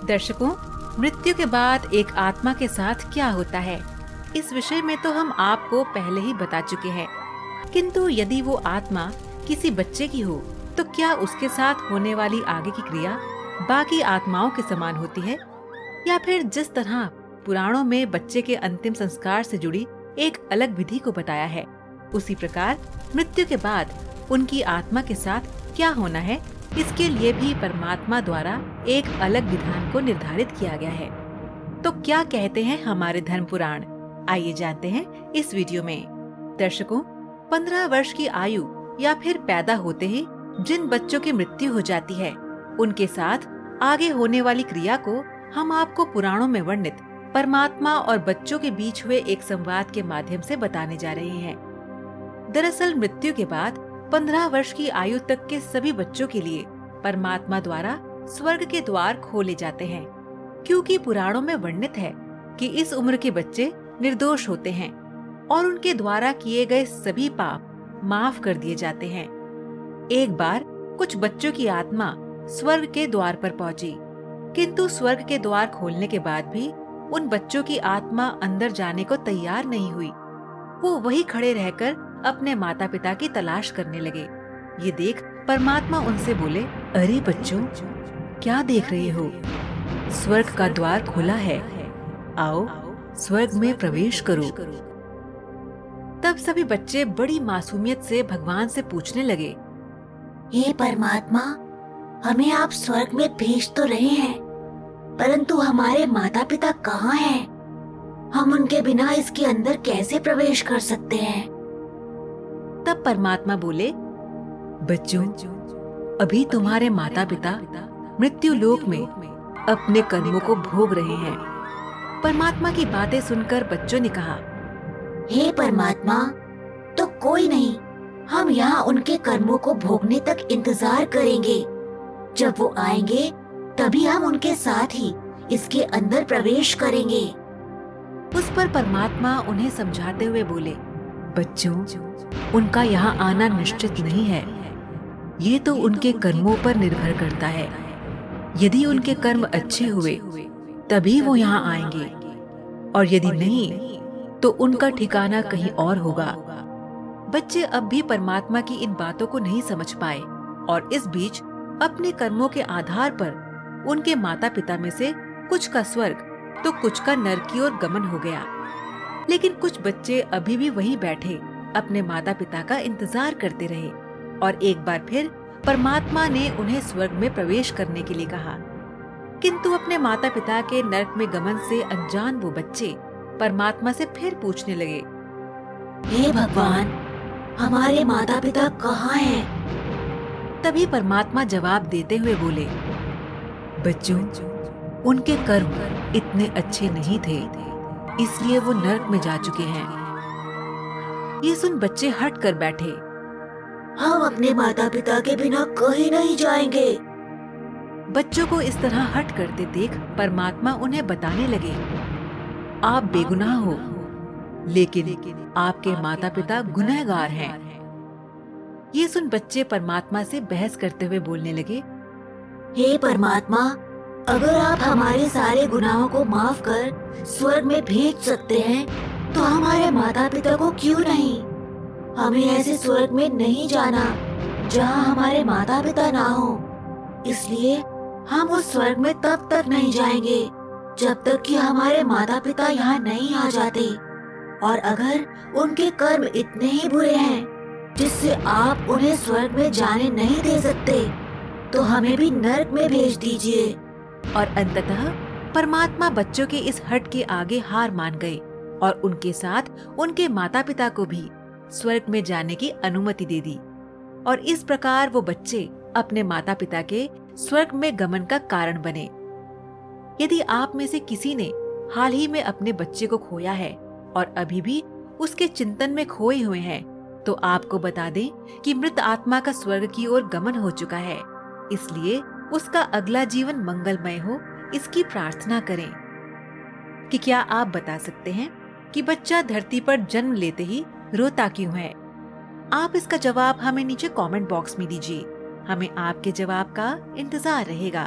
दर्शकों, मृत्यु के बाद एक आत्मा के साथ क्या होता है, इस विषय में तो हम आपको पहले ही बता चुके हैं। किंतु यदि वो आत्मा किसी बच्चे की हो, तो क्या उसके साथ होने वाली आगे की क्रिया बाकी आत्माओं के समान होती है, या फिर जिस तरह पुराणों में बच्चे के अंतिम संस्कार से जुड़ी एक अलग विधि को बताया है, उसी प्रकार मृत्यु के बाद उनकी आत्मा के साथ क्या होना है, इसके लिए भी परमात्मा द्वारा एक अलग विधान को निर्धारित किया गया है। तो क्या कहते हैं हमारे धर्म पुराण, आइए जानते हैं इस वीडियो में। दर्शकों, 15 वर्ष की आयु या फिर पैदा होते ही जिन बच्चों की मृत्यु हो जाती है, उनके साथ आगे होने वाली क्रिया को हम आपको पुराणों में वर्णित परमात्मा और बच्चों के बीच हुए एक संवाद के माध्यम से बताने जा रहे हैं। दरअसल मृत्यु के बाद 15 वर्ष की आयु तक के सभी बच्चों के लिए परमात्मा द्वारा स्वर्ग के द्वार खोले जाते हैं, क्योंकि पुराणों में वर्णित है कि इस उम्र के बच्चे निर्दोष होते हैं और उनके द्वारा किए गए सभी पाप माफ कर दिए जाते हैं। एक बार कुछ बच्चों की आत्मा स्वर्ग के द्वार पर पहुंची, किंतु स्वर्ग के द्वार खोलने के बाद भी उन बच्चों की आत्मा अंदर जाने को तैयार नहीं हुई। वो वहीं खड़े रहकर अपने माता पिता की तलाश करने लगे। ये देख परमात्मा उनसे बोले, अरे बच्चों, क्या देख रहे हो? स्वर्ग का द्वार खुला है, आओ स्वर्ग में प्रवेश करो। तब सभी बच्चे बड़ी मासूमियत से भगवान से पूछने लगे, हे परमात्मा, हमें आप स्वर्ग में भेज तो रहे हैं, परंतु हमारे माता पिता कहाँ हैं? हम उनके बिना इसके अंदर कैसे प्रवेश कर सकते हैं? तब परमात्मा बोले, बच्चों, अभी तुम्हारे माता पिता मृत्यु लोक में अपने कर्मों को भोग रहे हैं। परमात्मा की बातें सुनकर बच्चों ने कहा, हे परमात्मा, तो कोई नहीं, हम यहाँ उनके कर्मों को भोगने तक इंतजार करेंगे। जब वो आएंगे तभी हम उनके साथ ही इसके अंदर प्रवेश करेंगे। उस पर परमात्मा उन्हें समझाते हुए बोले, बच्चों, उनका यहाँ आना निश्चित नहीं है, ये तो उनके कर्मों पर निर्भर करता है। यदि उनके कर्म अच्छे हुए तभी वो यहाँ आएंगे, और यदि नहीं तो उनका ठिकाना कहीं और होगा। बच्चे अब भी परमात्मा की इन बातों को नहीं समझ पाए, और इस बीच अपने कर्मों के आधार पर उनके माता पिता में से कुछ का स्वर्ग तो कुछ का नरक की ओर गमन हो गया। लेकिन कुछ बच्चे अभी भी वहीं बैठे अपने माता पिता का इंतजार करते रहे, और एक बार फिर परमात्मा ने उन्हें स्वर्ग में प्रवेश करने के लिए कहा। किंतु अपने माता पिता के नरक में गमन से अनजान वो बच्चे परमात्मा से फिर पूछने लगे, हे भगवान, हमारे माता पिता कहाँ हैं? तभी परमात्मा जवाब देते हुए बोले, बच्चों, उनके कर्म इतने अच्छे नहीं थे, इसलिए वो नरक में जा चुके हैं। ये सुन बच्चे हट कर बैठे। हम अपने माता पिता के बिना कहीं नहीं जाएंगे। बच्चों को इस तरह हट करते देख परमात्मा उन्हें बताने लगे, आप बेगुनाह हो, लेकिन आपके माता पिता गुनहगार हैं। ये सुन बच्चे परमात्मा से बहस करते हुए बोलने लगे, हे परमात्मा, अगर आप हमारे सारे गुनाहों को माफ कर स्वर्ग में भेज सकते हैं, तो हमारे माता पिता को क्यों नहीं? हमें ऐसे स्वर्ग में नहीं जाना जहाँ हमारे माता पिता ना हो। इसलिए हम उस स्वर्ग में तब तक नहीं जाएंगे जब तक कि हमारे माता पिता यहाँ नहीं आ जाते। और अगर उनके कर्म इतने ही बुरे हैं जिससे आप उन्हें स्वर्ग में जाने नहीं दे सकते, तो हमें भी नरक में भेज दीजिए। और अंततः परमात्मा बच्चों के इस हट के आगे हार मान गए, और उनके साथ उनके माता पिता को भी स्वर्ग में जाने की अनुमति दे दी। और इस प्रकार वो बच्चे अपने माता पिता के स्वर्ग में गमन का कारण बने। यदि आप में से किसी ने हाल ही में अपने बच्चे को खोया है और अभी भी उसके चिंतन में खोए हुए हैं, तो आपको बता दें कि मृत आत्मा का स्वर्ग की ओर गमन हो चुका है। इसलिए उसका अगला जीवन मंगलमय हो, इसकी प्रार्थना करें। कि क्या आप बता सकते हैं कि बच्चा धरती पर जन्म लेते ही रोता क्यों है? आप इसका जवाब हमें नीचे कमेंट बॉक्स में दीजिए। हमें आपके जवाब का इंतजार रहेगा।